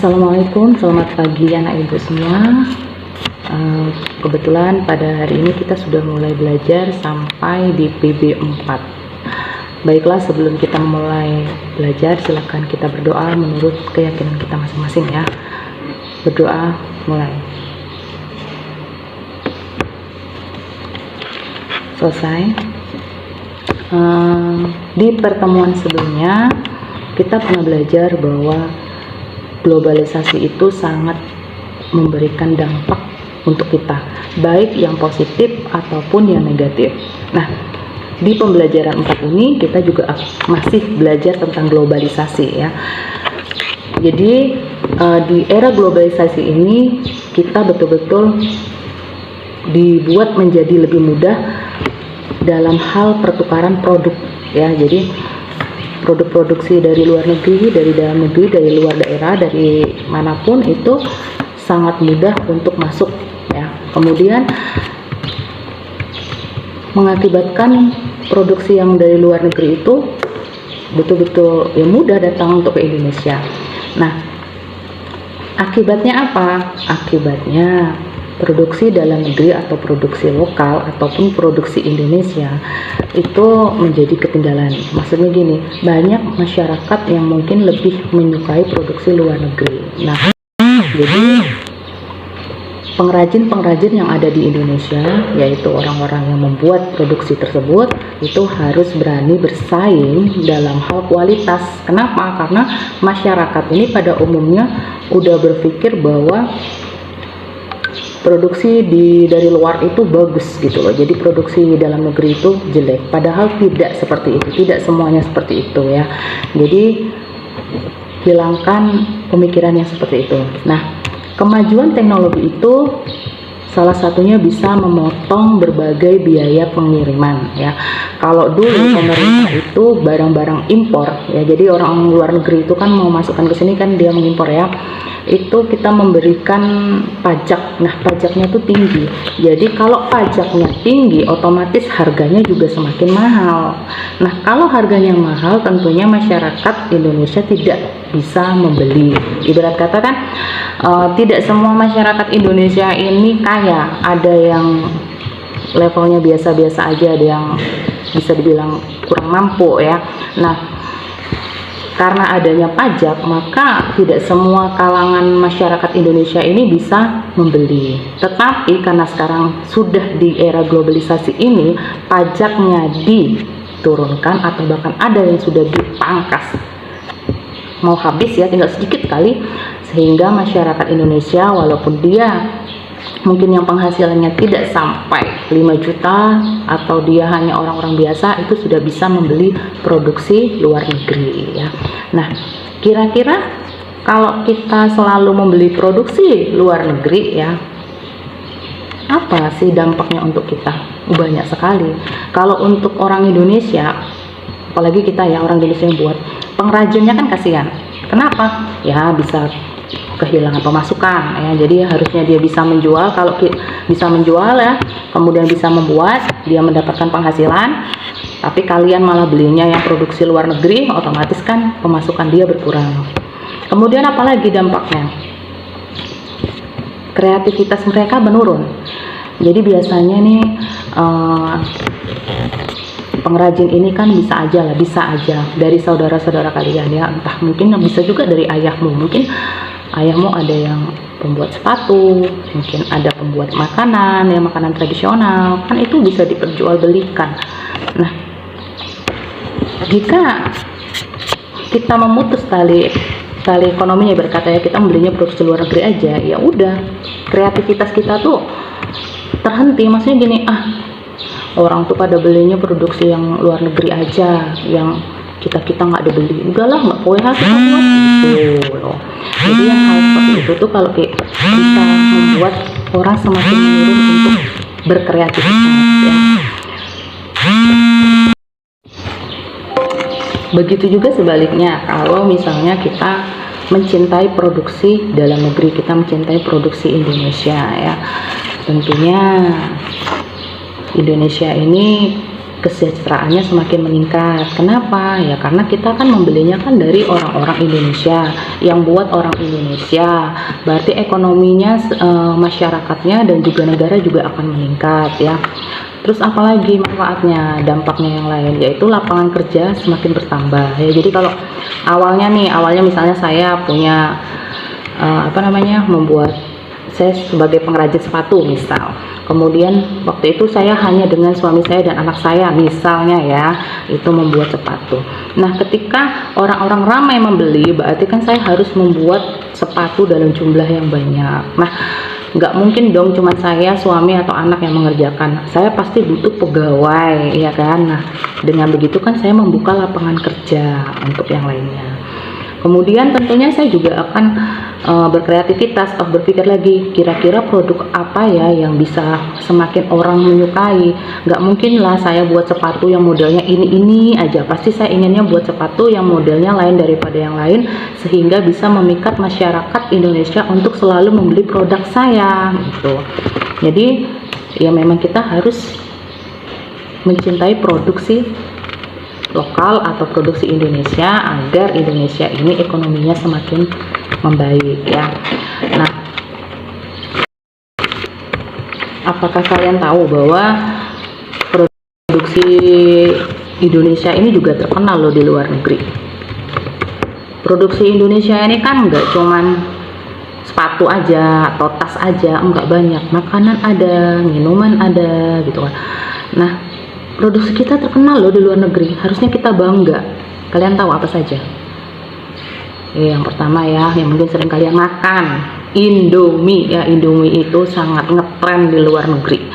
Assalamualaikum, selamat pagi anak ibu semua. Kebetulan pada hari ini kita sudah mulai belajar sampai di PB4. Baiklah, sebelum kita mulai belajar, silakan kita berdoa menurut keyakinan kita masing-masing ya. Berdoa, mulai. Selesai. Di pertemuan sebelumnya kita pernah belajar bahwa globalisasi itu sangat memberikan dampak untuk kita, baik yang positif ataupun yang negatif. Nah, di pembelajaran 4 ini kita juga masih belajar tentang globalisasi ya. Jadi di era globalisasi ini kita betul-betul dibuat menjadi lebih mudah dalam hal pertukaran produk ya. Jadi produk produksi dari luar negeri, dari dalam negeri, dari luar daerah, dari manapun itu sangat mudah untuk masuk ya. Kemudian mengakibatkan produksi yang dari luar negeri itu betul-betul ya mudah datang untuk ke Indonesia. Nah, akibatnya apa? Akibatnya produksi dalam negeri atau produksi lokal ataupun produksi Indonesia itu menjadi ketinggalan. Maksudnya gini, banyak masyarakat yang mungkin lebih menyukai produksi luar negeri. Nah, jadi pengrajin-pengrajin yang ada di Indonesia, yaitu orang-orang yang membuat produksi tersebut, itu harus berani bersaing dalam hal kualitas. Kenapa? Karena masyarakat ini pada umumnya udah berpikir bahwa produksi dari luar itu bagus gitu loh, jadi produksi dalam negeri itu jelek, padahal tidak seperti itu, tidak semuanya seperti itu ya. Jadi hilangkan pemikiran yang seperti itu. Nah, kemajuan teknologi itu salah satunya bisa memotong berbagai biaya pengiriman ya. Kalau dulu pemerintah itu barang-barang impor ya, jadi orang luar negeri itu kan mau masukkan ke sini kan dia mengimpor ya, itu kita memberikan pajak. Nah, pajaknya itu tinggi. Jadi kalau pajaknya tinggi, otomatis harganya juga semakin mahal. Nah, kalau harganya mahal, tentunya masyarakat Indonesia tidak bisa membeli. Ibarat kata kan, tidak semua masyarakat Indonesia ini kaya. Ada yang levelnya biasa-biasa aja, ada yang bisa dibilang kurang mampu ya. Nah, karena adanya pajak, maka tidak semua kalangan masyarakat Indonesia ini bisa membeli. Tetapi karena sekarang sudah di era globalisasi ini, pajaknya diturunkan atau bahkan ada yang sudah dipangkas. Mau habis ya, tinggal sedikit kali, sehingga masyarakat Indonesia walaupun dia mungkin yang penghasilannya tidak sampai 5 juta atau dia hanya orang-orang biasa, itu sudah bisa membeli produksi luar negeri ya. Nah, kira-kira kalau kita selalu membeli produksi luar negeri ya, apa sih dampaknya untuk kita? Banyak sekali. Kalau untuk orang Indonesia, apalagi kita ya orang Indonesia yang buat, pengrajinnya kan kasihan. Kenapa? Ya bisa kehilangan pemasukan ya. Jadi harusnya dia bisa menjual, kalau bisa menjual ya, kemudian bisa membuat, dia mendapatkan penghasilan. Tapi kalian malah belinya yang produksi luar negeri, otomatis kan pemasukan dia berkurang. Kemudian apalagi dampaknya? Kreativitas mereka menurun. Jadi biasanya nih pengrajin ini kan bisa aja dari saudara-saudara kalian ya, entah mungkin bisa juga dari ayahmu, mungkin ayahmu ada yang pembuat sepatu, mungkin ada pembuat makanan, ya makanan tradisional, kan itu bisa diperjualbelikan. Nah, jika kita memutus tali ekonominya, berkata ya kita membelinya produksi luar negeri aja, ya udah kreativitas kita tuh terhenti. Maksudnya gini, orang tuh pada belinya produksi yang luar negeri aja, yang kita nggak ada beli, udahlah nggak boleh kita buat gitu loh. Jadi yang hal seperti itu tuh kalau kita membuat orang semakin menurun untuk berkreativitas ya. Begitu juga sebaliknya, kalau misalnya kita mencintai produksi dalam negeri, kita mencintai produksi Indonesia ya, tentunya Indonesia ini kesejahteraannya semakin meningkat. Kenapa? Ya karena kita kan membelinya kan dari orang-orang Indonesia, yang buat orang Indonesia. Berarti ekonominya, masyarakatnya dan juga negara juga akan meningkat ya. Terus apalagi manfaatnya, dampaknya yang lain, yaitu lapangan kerja semakin bertambah ya. Jadi kalau awalnya misalnya saya punya saya sebagai pengrajin sepatu misal, kemudian waktu itu saya hanya dengan suami saya dan anak saya misalnya ya, itu membuat sepatu. Nah ketika orang-orang ramai membeli, berarti kan saya harus membuat sepatu dalam jumlah yang banyak. Nah nggak mungkin dong cuma saya, suami atau anak yang mengerjakan, saya pasti butuh pegawai ya kan. Nah dengan begitu kan saya membuka lapangan kerja untuk yang lainnya. Kemudian tentunya saya juga akan berkreativitas atau berpikir lagi, kira-kira produk apa ya yang bisa semakin orang menyukai. Nggak mungkin lah saya buat sepatu yang modelnya ini aja, pasti saya inginnya buat sepatu yang modelnya lain daripada yang lain, sehingga bisa memikat masyarakat Indonesia untuk selalu membeli produk saya gitu. Jadi ya memang kita harus mencintai produksi lokal atau produksi Indonesia agar Indonesia ini ekonominya semakin membaik ya. Nah, apakah kalian tahu bahwa produksi Indonesia ini juga terkenal loh di luar negeri? Produksi Indonesia ini kan nggak cuman sepatu aja atau tas aja, enggak, banyak makanan ada, minuman ada gitu kan. Nah produksi kita terkenal loh di luar negeri, harusnya kita bangga. Kalian tahu apa saja? Yang pertama ya, yang mungkin sering kalian makan, Indomie ya. Indomie itu sangat ngetren di luar negeri.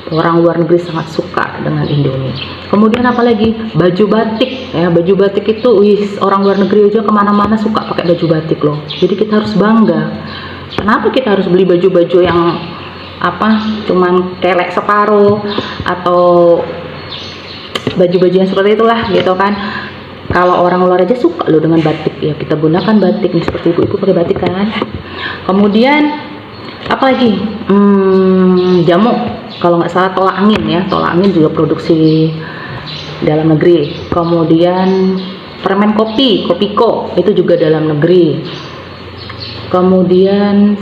Orang luar negeri sangat suka dengan Indomie. Kemudian apalagi? Baju batik ya. Baju batik itu, orang luar negeri aja kemana-mana suka pakai baju batik loh. Jadi kita harus bangga. Kenapa kita harus beli baju-baju yang cuman kelek separuh atau baju-baju yang seperti itulah gitu kan. Kalau orang luar aja suka loh dengan batik ya, kita gunakan batik nih, seperti ibu-ibu pakai batik kan. Kemudian apalagi? Jamu, kalau nggak salah tolak angin ya. Tolak angin juga produksi dalam negeri. Kemudian permen kopi, Kopiko, itu juga dalam negeri. Kemudian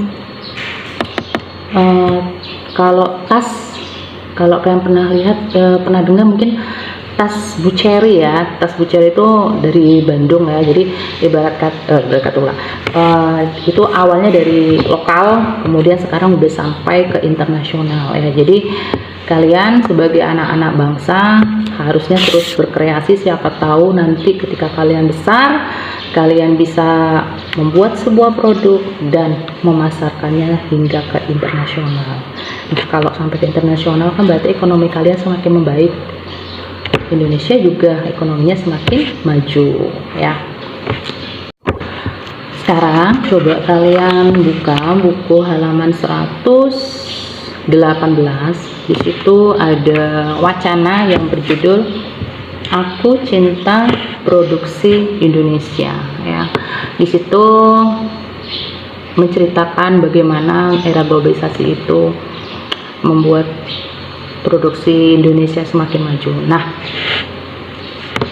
kalau tas, kalau kalian pernah lihat, pernah dengar mungkin tas Buceri ya. Tas Buceri itu dari Bandung ya. Jadi ibarat kata itu awalnya dari lokal, kemudian sekarang udah sampai ke internasional ya. Jadi kalian sebagai anak-anak bangsa harusnya terus berkreasi. Siapa tahu nanti ketika kalian besar, kalian bisa membuat sebuah produk dan memasarkannya hingga ke internasional. Nah, kalau sampai ke internasional kan berarti ekonomi kalian semakin membaik. Indonesia juga ekonominya semakin maju ya. Sekarang coba kalian buka buku halaman 118. Di situ ada wacana yang berjudul Aku Cinta Produksi Indonesia ya. Di situ menceritakan bagaimana era globalisasi itu membuat produksi Indonesia semakin maju. Nah,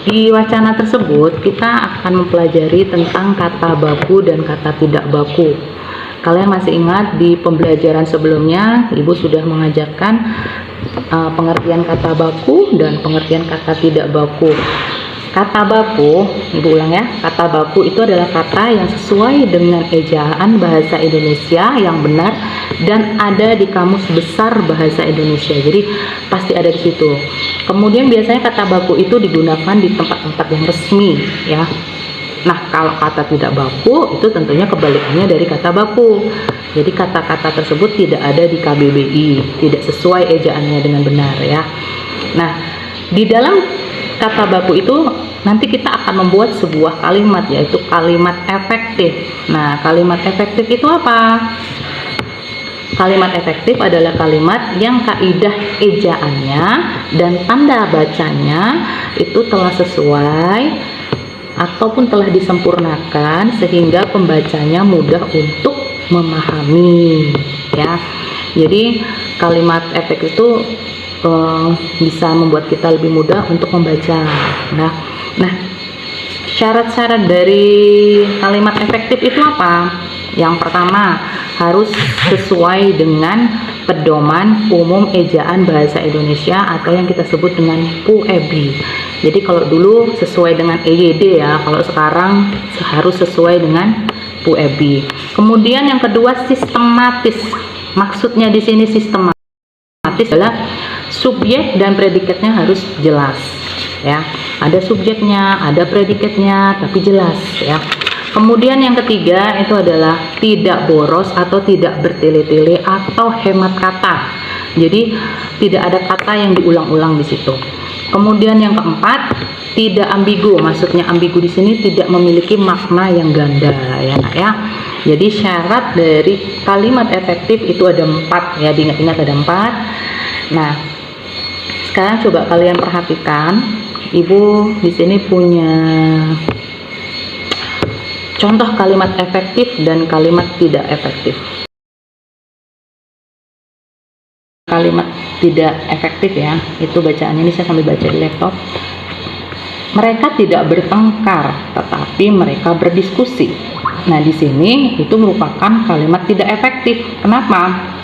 di wacana tersebut kita akan mempelajari tentang kata baku dan kata tidak baku. Kalian masih ingat di pembelajaran sebelumnya Ibu sudah mengajarkan pengertian kata baku dan pengertian kata tidak baku. Kata baku, Ibu ulang ya, kata baku itu adalah kata yang sesuai dengan ejaan bahasa Indonesia yang benar dan ada di kamus besar bahasa Indonesia. Jadi pasti ada di situ. Kemudian biasanya kata baku itu digunakan di tempat-tempat yang resmi ya. Nah, kalau kata tidak baku itu tentunya kebalikannya dari kata baku. Jadi kata-kata tersebut tidak ada di KBBI, tidak sesuai ejaannya dengan benar ya. Nah, di dalam kata baku itu nanti kita akan membuat sebuah kalimat, yaitu kalimat efektif. Nah, kalimat efektif itu apa? Kalimat efektif adalah kalimat yang kaidah ejaannya dan tanda bacanya itu telah sesuai ataupun telah disempurnakan sehingga pembacanya mudah untuk memahami ya. Jadi kalimat efektif itu bisa membuat kita lebih mudah untuk membaca. Nah, syarat-syarat dari kalimat efektif itu apa? Yang pertama, harus sesuai dengan pedoman umum ejaan bahasa Indonesia atau yang kita sebut dengan PUEB. Jadi kalau dulu sesuai dengan EYD ya, kalau sekarang harus sesuai dengan PUEB. Kemudian yang kedua, sistematis. Maksudnya di sini sistematis adalah subjek dan predikatnya harus jelas ya. Ada subjeknya, ada predikatnya, tapi jelas ya. Kemudian yang ketiga itu adalah tidak boros atau tidak bertele-tele atau hemat kata. Jadi tidak ada kata yang diulang-ulang di situ. Kemudian yang keempat, tidak ambigu. Maksudnya ambigu di sini tidak memiliki makna yang ganda ya Nak ya. Jadi syarat dari kalimat efektif itu ada 4 ya, diingat-ingat ada 4. Nah, sekarang coba kalian perhatikan, Ibu di sini punya contoh kalimat efektif dan kalimat tidak efektif. Kalimat tidak efektif ya, itu bacaannya ini saya sambil baca di laptop. Mereka tidak bertengkar, tetapi mereka berdiskusi. Nah, di sini itu merupakan kalimat tidak efektif. Kenapa?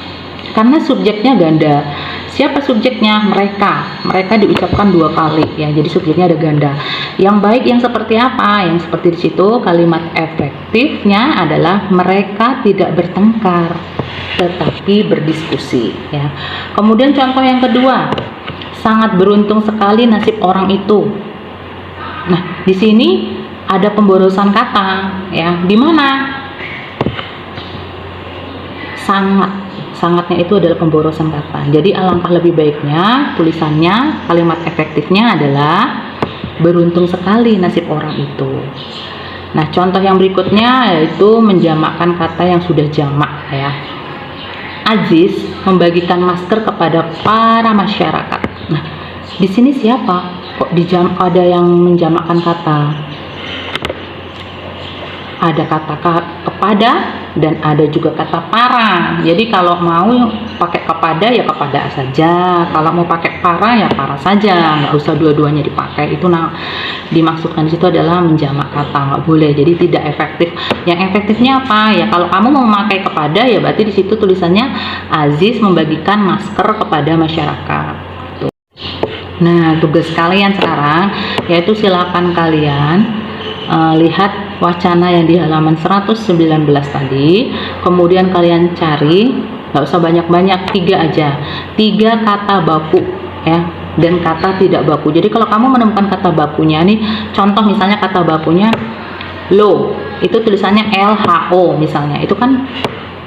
Karena subjeknya ganda. Siapa subjeknya? Mereka. Mereka diucapkan 2 kali ya. Jadi subjeknya ada ganda. Yang baik yang seperti apa? Yang seperti di situ kalimat efektifnya adalah mereka tidak bertengkar, tetapi berdiskusi ya. Kemudian contoh yang kedua, sangat beruntung sekali nasib orang itu. Nah, di sini ada pemborosan kata ya. Di mana? Sangatnya itu adalah pemborosan kata. Jadi alangkah lebih baiknya tulisannya kalimat efektifnya adalah beruntung sekali nasib orang itu. Nah, contoh yang berikutnya yaitu menjamakkan kata yang sudah jamak ya. Aziz membagikan masker kepada para masyarakat. Nah, di sini siapa? Kok ada yang menjamakkan kata? Ada kata kepada dan ada juga kata para. Jadi kalau mau pakai kepada ya kepada saja, kalau mau pakai para ya para saja, nggak usah dua-duanya dipakai. Itu dimaksudkan di situ adalah menjamak kata, nggak boleh. Jadi tidak efektif. Yang efektifnya apa ya? Kalau kamu mau memakai kepada ya berarti di situ tulisannya Aziz membagikan masker kepada masyarakat. Tuh. Nah, tugas kalian sekarang yaitu silakan kalian lihat wacana yang di halaman 119 tadi, kemudian kalian cari, nggak usah banyak-banyak, 3 aja, 3 kata baku ya, dan kata tidak baku. Jadi kalau kamu menemukan kata bakunya nih, contoh misalnya kata bakunya lo, itu tulisannya LHO misalnya, itu kan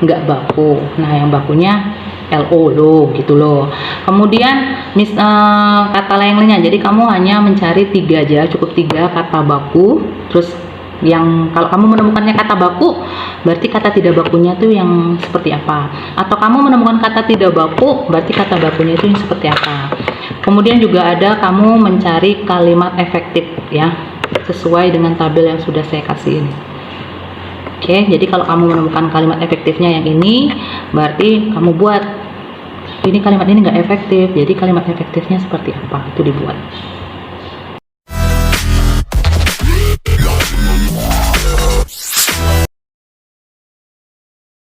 nggak baku. Nah, yang bakunya LO lo gitu loh. Kemudian kata lainnya, jadi kamu hanya mencari 3 aja, cukup 3 kata baku. Terus yang kalau kamu menemukannya kata baku, berarti kata tidak bakunya itu yang seperti apa? Atau kamu menemukan kata tidak baku, berarti kata bakunya itu yang seperti apa? Kemudian juga ada kamu mencari kalimat efektif ya, sesuai dengan tabel yang sudah saya kasih ini. Oke, jadi kalau kamu menemukan kalimat efektifnya yang ini, berarti kamu buat ini kalimat ini nggak efektif. Jadi kalimat efektifnya seperti apa? Itu dibuat.